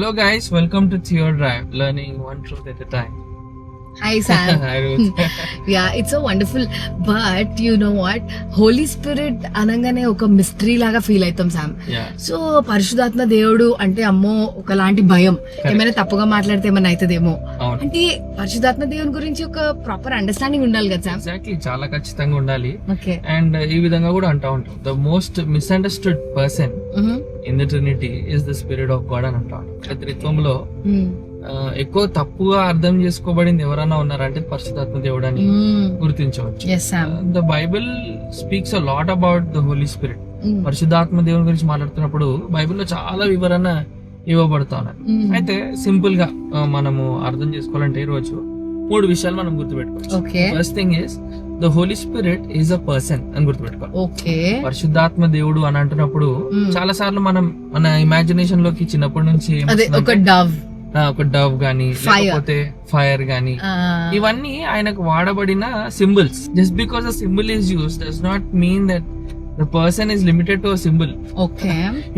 Hello guys, welcome to Theo Drive, learning one truth at a time. Hi Sam. Hi Ruth. Yeah, it's so wonderful. But you know what? Holy Spirit అనగానే ఒక mystery లాగా feel అవుతాం Sam. Yeah. So పరిశుద్ధాత్మ దేవుడు అంటే అమ్మో ఒకలాంటి భయం, ఏమైనా తప్పుగా మాట్లాడితే ఏమైనా అవుతుందేమో అవును. అంటే పరిశుద్ధాత్మ దేవుని గురించి ఒక ప్రాపర్ అండర్స్టాండింగ్ ఉండాలి కదా సామ్. Exactly, చాలా ఖచ్చితంగా ఉండాలి. ఓకే. అండ్ ఈ విధంగా కూడా అంటా ఉంటాం, the most misunderstood person in the Trinity is the spirit of God అని అంటా ఉంటాం. త్రిత్వంలో ఎక్కువ తప్పుగా అర్థం చేసుకోబడింది ఎవరైనా ఉన్నారంటే పరిశుద్ధాత్మ దేవుడు అని గుర్తించవచ్చు. The Bible speaks a lot about the Holi Spirit. పరిశుద్ధాత్మ దేవుని గురించి మాట్లాడుతున్నప్పుడు బైబిల్లో చాలా వివరణ ఇవ్వబడతా ఉన్నాయి. అయితే సింపుల్ గా మనము అర్థం చేసుకోవాలంటే ఈ రోజు 3 విషయాలు మనం గుర్తుపెట్టుకోవచ్చు. First thing is the Holi Spirit is a person అని గుర్తుపెట్టుకోవాలి. పరిశుద్ధాత్మ దేవుడు అని అంటున్నప్పుడు చాలా సార్లు మనం మన ఇమాజినేషన్ లోకి చిన్నప్పటి నుంచి ఒక డవ్ గానీ లేకపోతే ఫైర్ గానీ ఇవన్నీ ఆయనకు వాడబడిన symbols. Just because a symbol is use does not mean that the person is limited to a symbol.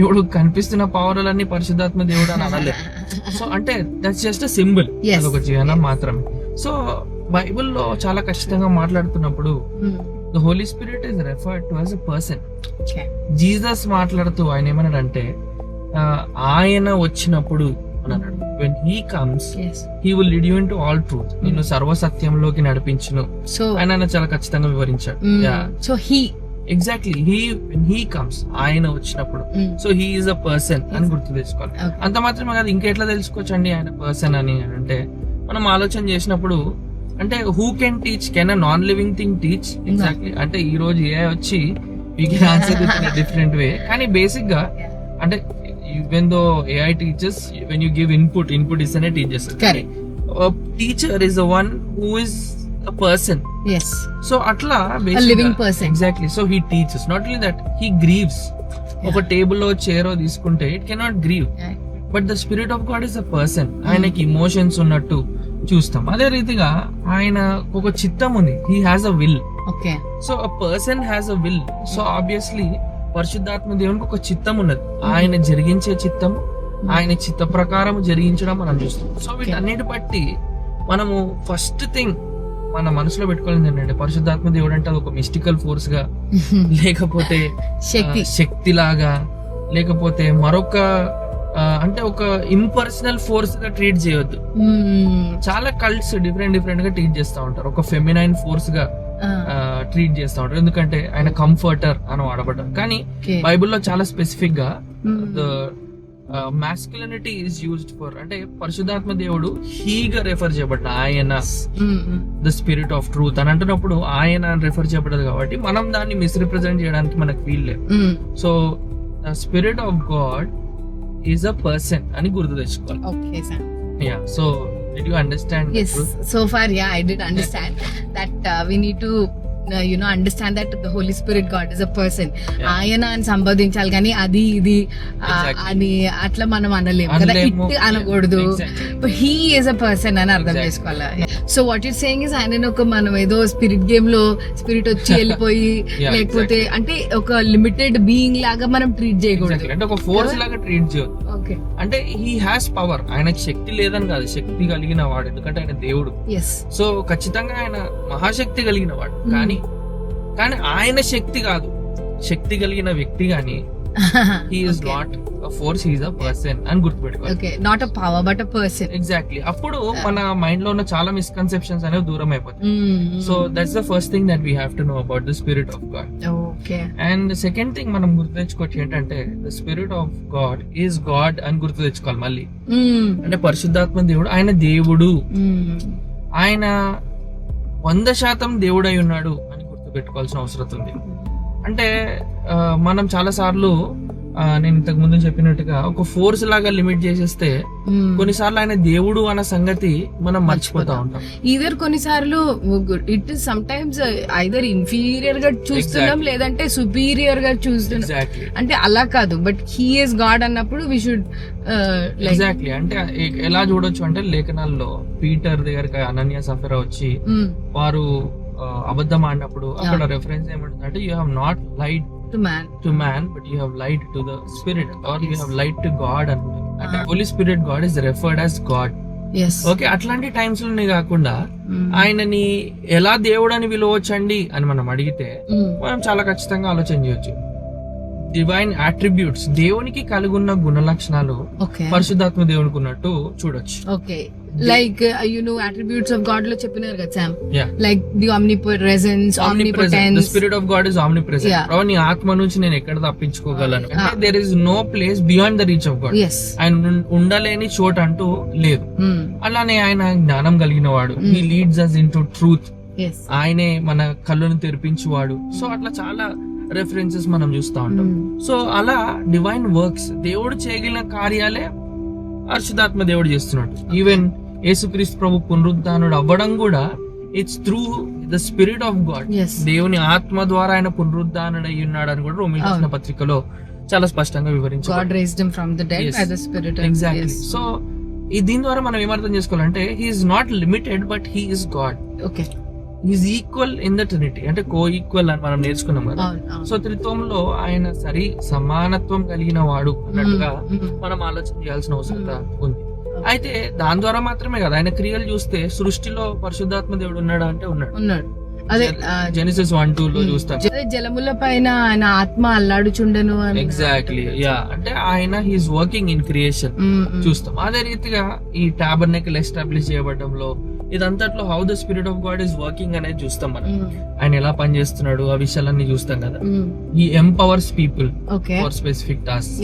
ఇప్పుడు కనిపిస్తున్న పవర్లన్నీ పరిశుద్ధాత్మ దేవుడు అని అనలేదు. సో అంటే దట్స్ జస్ట్ అ సింబల్, అదొక చిహ్నం మాత్రమే. సో బైబిల్లో చాలా ఖచ్చితంగా మాట్లాడుతున్నప్పుడు the Holi Spirit is referred to as a person. Jesus మాట్లాడుతూ ఆయన ఏమన్నాడంటే ఆయన వచ్చినప్పుడు అన్నాడు, when he comes he will lead you into all truth, నిన్ను సర్వసత్యంలోకి నడిపించును. సో ఆయన చాలా ఖచ్చితంగా వివరించాడు. So he exactly when he comes, ఆయన వచ్చినప్పుడు. So he is a person అని గుర్తు తెచ్చుకోవాలి. అంత మాత్రమే కాదు, ఇంకా ఎట్లా తెలుసుకోవచ్చండి ఆయన పర్సన్ అని అంటే మనం ఆలోచన చేసినప్పుడు అంటే who can teach, can a non living thing teach? Exactly. అంటే ఈ రోజు ఏ వచ్చి you can answer it in different way. కానీ బేసిక్ గా అంటే even though AI teaches, when you give input is an teacher. Correct. A teacher is the one who is a person. Yes. So atla a living person. Exactly. So he teaches. Not only that, he grieves. Oka table o chair o తీసుకుంటే it cannot grieve. But the spirit of God is a person. ఆయనకి emotions ఉన్నట్టు చూస్తాం. అదే రీతిగా ఆయన ఒక చిత్తం ఉంది. He has a will. Okay. So a person has a will. So obviously పరిశుద్ధాత్మ దేవునికి ఒక చిత్తం ఉన్నది. ఆయన జరిగించే చిత్తం, ఆయన చిత్త ప్రకారం జరిగించడం మనం చూస్తాం. సో వీటన్నిటి బట్టి మనము ఫస్ట్ థింగ్ మన మనసులో పెట్టుకోవాలి ఏంటంటే పరిశుద్ధాత్మ దేవుడు అంటే అది ఒక మిస్టికల్ ఫోర్స్ గా, లేకపోతే శక్తి లాగా, లేకపోతే మరొక అంటే ఒక ఇంపర్సనల్ ఫోర్స్ గా ట్రీట్ చేయొద్దు. చాలా కల్ట్స్ డిఫరెంట్ గా ట్రీట్ చేస్తా ఉంటారు. ఒక ఫెమినైన్ ఫోర్స్ గా ట్రీట్ చేస్తా ఉంటారు, ఎందుకంటే ఆయన కంఫర్టర్ అని వాడబడ్డారు. కానీ బైబిల్లో చాలా స్పెసిఫిక్ గా the masculinity is used for, అంటే పరిశుద్ధాత్మ దేవుడు హీగా రెఫర్ చేయబడ్డ ఆయన ద స్పిరిట్ ఆఫ్ ట్రూత్ అని అంటున్నప్పుడు ఆయన రెఫర్ చేయబడ్డది కాబట్టి మనం దాన్ని మిస్రిప్రజెంట్ చేయడానికి మనకు వీల్ లేదు. So the spirit of God is a person అని గుర్తు తెచ్చుకోవాలి. Yeah, so did you understand? Yes, so far I did understand that we need to understand that the Holy Spirit God is a person. ఆయన అని సంబోధించాలి కానీ అది ఇది అని అట్లా మనం అనలేము కదా, ఇట్ అనకూడదు. హీ ఈజ్ అ పర్సన్ అని అర్థం చేసుకోవాలి. So what you're saying is ఆయన ఒక మనం ఏదో స్పిరిట్ గేమ్ లో స్పిరిట్ వచ్చి వెళ్ళిపోయి లేకపోతే అంటే ఒక లిమిటెడ్ బీయింగ్ లాగా మనం ట్రీట్ చేయకూడదు, అంటే ఒక ఫోర్స్ లాగా ట్రీట్ చేయొద్దు. అంటే హీ హ్యాస్ పవర్, ఆయనకి శక్తి లేదని కాదు, శక్తి కలిగిన వాడు, ఎందుకంటే ఆయన దేవుడు. సో ఖచ్చితంగా ఆయన మహాశక్తి కలిగిన వాడు. కానీ ఆయన శక్తి కాదు, శక్తి కలిగిన వ్యక్తి గాని he is not a force, he is a person అని గుర్తుపెట్టుకోవాలి. Okay, not a power but a person. Exactly. అప్పుడు మన మైండ్ లో ఉన్న చాలా మిస్కన్సెప్షన్స్ అనేవి దూరం అయిపోతాయి. So that's the first thing that we have to know about the spirit of God. Okay. And the second thing మనం గుర్తు తెచ్చుకోవచ్చు ఏంటంటే the spirit of God is God అని గుర్తు తెచ్చుకోవాలి మళ్ళీ. అంటే పరిశుద్ధాత్మ దేవుడు, ఆయన దేవుడు, ఆయన 100% దేవుడై ఉన్నాడు అని గుర్తు పెట్టుకోవాల్సిన అవసరం ఉంది. అంటే మనం చాలా సార్లు నేను ఇంతకు ముందు చెప్పినట్టుగా ఒక ఫోర్స్ లాగా లిమిట్ చేసేస్తే కొన్నిసార్లు ఆయన దేవుడు అన్న సంగతి మనం మర్చిపోతా ఉంటాం. ఈదర్ కొన్నిసార్లు it is some times either inferior గా చూస్తున్నాం లేదంటే సుపీరియర్ గా చూస్తున్నాం. అంటే అలా కాదు, బట్ హీ ఈస్ గాడ్ అన్నప్పుడు వి షుడ్ ఎగ్జాక్ట్లీ. అంటే ఎలా చూడొచ్చు అంటే లేఖనాల్లో పీటర్ దగ్గరికి అనన్య సఫీరా వచ్చి వారు అబద్ధం ఆడినప్పుడు అక్కడ రెఫరెన్స్ ఏమంటుందంటే you have not lied to man but you have lied to the spirit or you have lied to God అంటారు. అంటే holy spirit god is referred as god. Yes. Okay, అట్లాంటి టైమ్స్ లోనే కాకుండా ఆయనని ఎలా దేవుడు అని పిలవచ్చండి అని మనం అడిగితే మనం చాలా ఖచ్చితంగా ఆలోచన చేయొచ్చు. డివైన్ అట్రిబ్యూట్స్, దేవునికి కలిగి ఉన్న గుణ లక్షణాలు పరిశుద్ధాత్మ దేవునికి ఉన్నట్టు చూడొచ్చు. Okay, like attributes of God లో చెప్పినారు కదా సామ్, like the omnipresence, omnipotence. The spirit of God is omnipresent. ప్రభు, నీ ఆత్మ నుంచి నేను ఎక్కడ తప్పించుకోగలను అంటే there is no place beyond the reach of God. ఆయన ఉండలేని చోట అంటూ లేదు. అలానే ఆయన జ్ఞానం కలిగిన వాడు. He leads us into truth. ఆయనే మన కళ్ళను తెరిపించువాడు. సో అట్లా చాలా రెఫరెన్సెస్ మనం చూస్తూ ఉంటాం. సో అలా డివైన్ వర్క్స్, దేవుడు చేయగలిగిన కార్యాలే పరిశుద్ధాత్మ దేవుడు చేస్తున్నాడు. ఈవెన్ యేసుక్రీస్తు ప్రభు పునరుద్ధానుడు అవ్వడం కూడా it's through the spirit of God. దేవుని ఆత్మ ద్వారా ఆయన పునరుద్ధానుడు అయి ఉన్నాడు అని కూడా రోమీయులకు రాసిన పత్రికలో చాలా స్పష్టంగా వివరించారు. ఎగ్జాక్ట్లీ. సో దీని ద్వారా మనం ఏమర్థం చేసుకోవాలంటే he's not limited but he is god. Is equal in the trinity, అంటే కో ఈక్వల్ అని మనం నేర్చుకున్నాం కదా. సో త్రిత్వంలో ఆయన సమానత్వం కలిగిన వాడు అన్నట్టుగా మనం ఆలోచన చేయాల్సిన అవసరం ఉంది. అయితే దాని ద్వారా మాత్రమే కదా, ఆయన క్రియలు చూస్తే సృష్టిలో పరిశుద్ధాత్మ దేవుడు ఉన్నాడా అంటే ఉన్నాడు. అదే జెనిసిస్ 1:2 లో చూస్తాం, జలముల పైన ఆయన ఆత్మ అల్లాడుచుండెను. Exactly, yeah. అంటే ఆయన హీఈస్ వర్కింగ్ ఇన్ క్రియేషన్ చూస్తాం. అదే రీతిగా ఈ టాబర్నకిల్ ఎస్టాబ్లిష్ చేయబడడంలో ఇదంతట్లో how the spirit of God is working అనేది చూస్తాం మనం. ఆయన ఎలా పనిచేస్తున్నాడు ఆ విషయాలన్నీ చూస్తాం కదా. ఈ empowers people for specific task.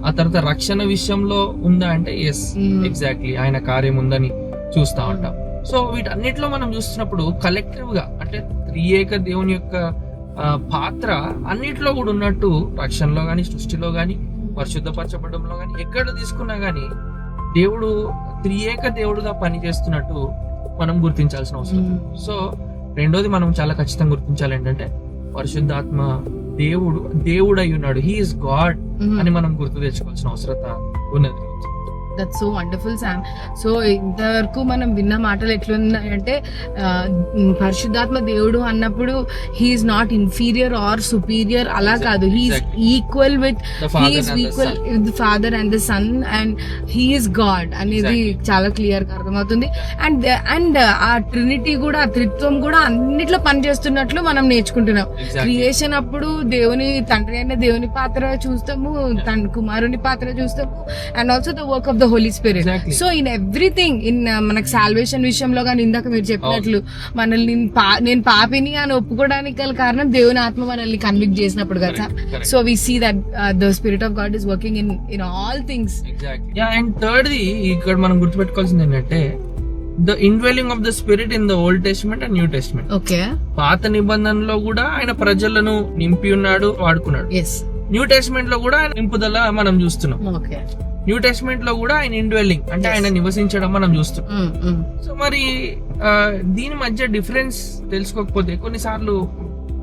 ఆ తర్వాత రక్షణ విషయంలో ఉందా అంటే ఎస్, ఎగ్జాక్ట్లీ ఆయన కార్యం ఉందని చూస్తా ఉంటాం. సో వీటన్నిటిలో మనం చూస్తున్నప్పుడు కలెక్టివ్ గా అంటే త్రియేక దేవుని యొక్క పాత్ర అన్నిట్లో కూడా ఉన్నట్టు, రక్షణలో గాని, సృష్టిలో గాని, పరిశుద్ధపరచబడంలో గాని, ఎక్కడ తీసుకున్నా గానీ దేవుడు త్రియేక దేవుడుగా పనిచేస్తున్నట్టు మనం గుర్తించాల్సిన అవసరం. సో రెండోది మనం చాలా ఖచ్చితంగా గుర్తించాలి ఏంటంటే పరిశుద్ధాత్మ దేవుడు అయి ఉన్నాడు. హీ ఇస్ గాడ్ అని మనం గుర్తు తెచ్చుకోవాల్సిన అవసరం ఉన్నది. That's so wonderful Sam. So ఇంతవరకు మనం విన్న మాటలు ఎట్లున్నాయంటే పరిశుద్ధాత్మ దేవుడు అన్నప్పుడు he's not inferior or superior, అలా కాదు. He's equal with father and the son and he's god అనేది చాలా క్లియర్ గా అర్థమవుతుంది. అండ్ ఆ ట్రినిటీ కూడా, ఆ త్రిత్వం కూడా అన్నిట్లో పనిచేస్తున్నట్లు మనం నేర్చుకుంటున్నాం. క్రియేషన్ అప్పుడు దేవుని తండ్రి అయిన దేవుని పాత్ర చూస్తాము, కుమారుని పాత్ర చూస్తాము, and also the work of the Holi spirit. So in everything, in మనకు సాల్వేషన్ విషయంలో కానీ ఇందాక మీరు చెప్పినట్లు మనల్ని నేను పాపిని అని ఒప్పుకోవడానికి గల కారణం దేవుని ఆత్మ మనల్ని కన్విక్ట్ చేసినప్పుడు కదా. So we see that the spirit of God is working in all things. And థర్డ్ది ఇక్కడ మనం గుర్తుపెట్టుకోవాల్సింది ఏంటంటే the indwelling of the spirit in the Old Testament and New Testament. Okay, పాత నిబంధనలో కూడా ఆయన ప్రజలను నింపి ఉన్నాడు, వాడుకున్నాడు. న్యూ టెస్ట్మెంట్ లో కూడా ఆయన నింపుదల మనం చూస్తున్నాం. న్యూ టెస్ట్మెంట్ లో కూడా ఆయన ఇన్డ్వెల్లింగ్ అంటే ఆయన నివసించడం మనం చూస్తున్నాం. సో మరి దీని మధ్య డిఫరెన్స్ తెలుసుకోకపోతే కొన్నిసార్లు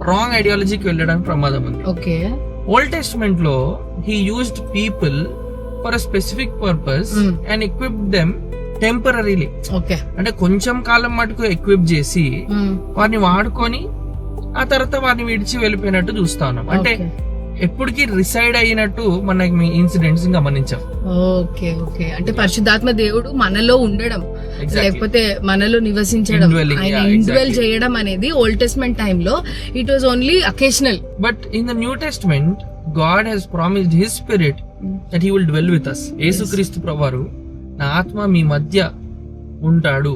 రాంగ్ ఐడియాలజీకి వెళ్ళడానికి ప్రమాదం ఉంది. ఓల్డ్ టెస్ట్మెంట్ లో he used people for a specific purpose and equip them temporarily. అంటే కొంచెం కాలం మటుకు ఎక్విప్ చేసి వారిని వాడుకొని ఆ తర్వాత వారిని విడిచి వెళ్ళిపోయినట్టు చూస్తా ఉన్నాం. అంటే ఎప్పటికీ రిసైడ్ అయినట్టు మనకి మీ ఇన్సిడెంట్స్ గమనించాం. ఓకే, అంటే పరిశుద్ధాత్మ దేవుడు మనలో ఉండడం, లేకపోతే మనలో నివసించడం, ఆయన ఇండ్వెల్ చేయడం అనేది ఓల్డ్ టెస్ట్మెంట్ టైమ్ లో it was only occasional. But in the new testament god has promised his spirit that he will dwell with us. యేసుక్రీస్తు ప్రభువారు నా ఆత్మ మీ మధ్య ఉంటాడు,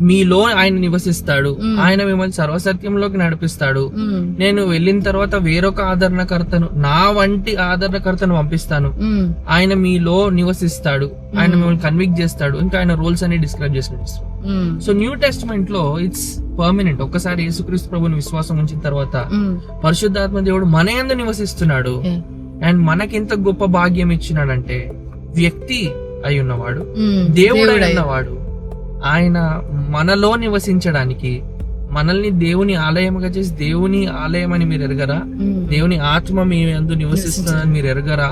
మీలో ఆయన నివసిస్తాడు, ఆయన మిమ్మల్ని సర్వసత్యంలోకి నడిపిస్తాడు, నేను వెళ్ళిన తర్వాత వేరొక ఆదరణకర్తను, నా వంటి ఆదరణకర్తను పంపిస్తాను, ఆయన మీలో నివసిస్తాడు, ఆయన మిమ్మల్ని కన్విక్ట్ చేస్తాడు, ఇంకా ఆయన రోల్స్ అన్ని డిస్క్రైబ్ చేసినట్టు. సో న్యూ టెస్ట్మెంట్ లో ఇట్స్ పర్మనెంట్. ఒక్కసారి యేసుక్రీస్తు ప్రభుని విశ్వాసం ఉంచిన తర్వాత పరిశుద్ధాత్మ దేవుడు మన యందు నివసిస్తున్నాడు. అండ్ మనకింత గొప్ప భాగ్యం ఇచ్చినాడంటే వ్యక్తి అయి ఉన్నవాడు, దేవుడు అయి ఉన్నవాడు, ఆయన మనలో నివసించడానికి మనల్ని దేవుని ఆలయముగా చేసి, దేవుని ఆలయం అని మీరు ఎరగరా, దేవుని ఆత్మ మీ యందు నివసిస్తుందని మీరు ఎరగరా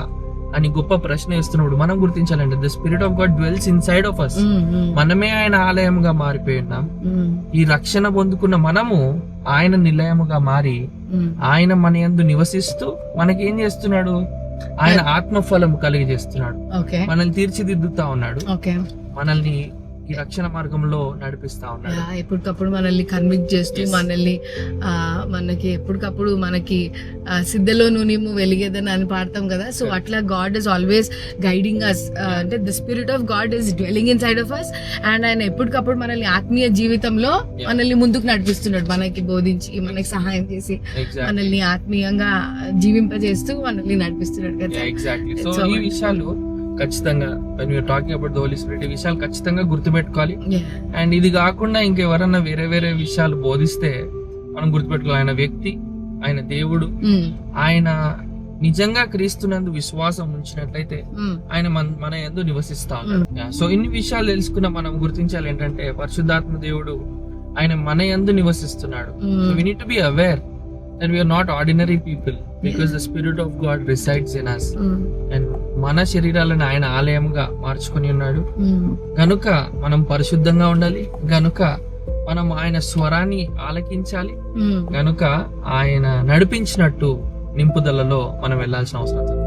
అని గొప్ప ప్రశ్న వేస్తున్నప్పుడు మనం గుర్తించాలంటే the spirit of God dwells inside of us. మనమే ఆయన ఆలయముగా మారిపోయి ఉన్నాం. ఈ రక్షణ పొందుకున్న మనము ఆయన నిలయముగా మారి ఆయన మన యందు నివసిస్తూ మనకేం చేస్తున్నాడు, ఆయన ఆత్మఫలం కలిగి చేస్తున్నాడు, ఓకే మనల్ని తీర్చిదిద్దుతా ఉన్నాడు, ఓకే మనల్ని ఈ రక్షణ మార్గంలో నడిపిస్తా ఉన్నాడు. ఎప్పటికప్పుడు మనల్ని కన్విక్ట్ చేస్తూ మనల్ని మనకి ఎప్పటికప్పుడు మనకి సిద్ధలో నూనెము వెలిగేదని అని పాడతాం కదా. సో అట్లా God is always guiding us, అంటే the spirit of God is dwelling inside of us. And ఆయన ఎప్పటికప్పుడు మనల్ని ఆత్మీయ జీవితంలో మనల్ని ముందుకు నడిపిస్తున్నాడు, మనకి బోధించి మనకి సహాయం చేసి మనల్ని ఆత్మీయంగా జీవింపజేస్తూ మనల్ని నడిపిస్తున్నాడు కదా. ఎగ్జాక్ట్లీ. సో ఈ విషయాలు ఖచ్చితంగా when we are talking about the Holy Spirit, ఈ విషయాలు ఖచ్చితంగా గుర్తుపెట్టుకోవాలి. అండ్ ఇది కాకుండా ఇంకెవరన్నా వేరే వేరే విషయాలు బోధిస్తే మనం గుర్తుపెట్టుకోవాలి, ఆయన వ్యక్తి, ఆయన దేవుడు, ఆయన నిజంగా క్రీస్తునందు విశ్వాసం ఉంచినట్లయితే ఆయన మన యందు నివసిస్తా ఉన్నాడు. సో ఇన్ని విషయాలు తెలుసుకున్న మనం గుర్తించాలి ఏంటంటే పరిశుద్ధాత్మ దేవుడు ఆయన మన యందు నివసిస్తున్నాడు. So we need to be aware that we are not ordinary people because the Spirit of God resides in us. And మన శరీరాలను ఆయన ఆలయంగా మార్చుకొని ఉన్నాడు గనుక మనం పరిశుద్ధంగా ఉండాలి, గనుక మనం ఆయన స్వరాన్ని ఆలకించాలి, గనుక ఆయన నడిపించినట్టు నింపుదలలో మనం వెళ్లాల్సిన అవసరం ఉంది.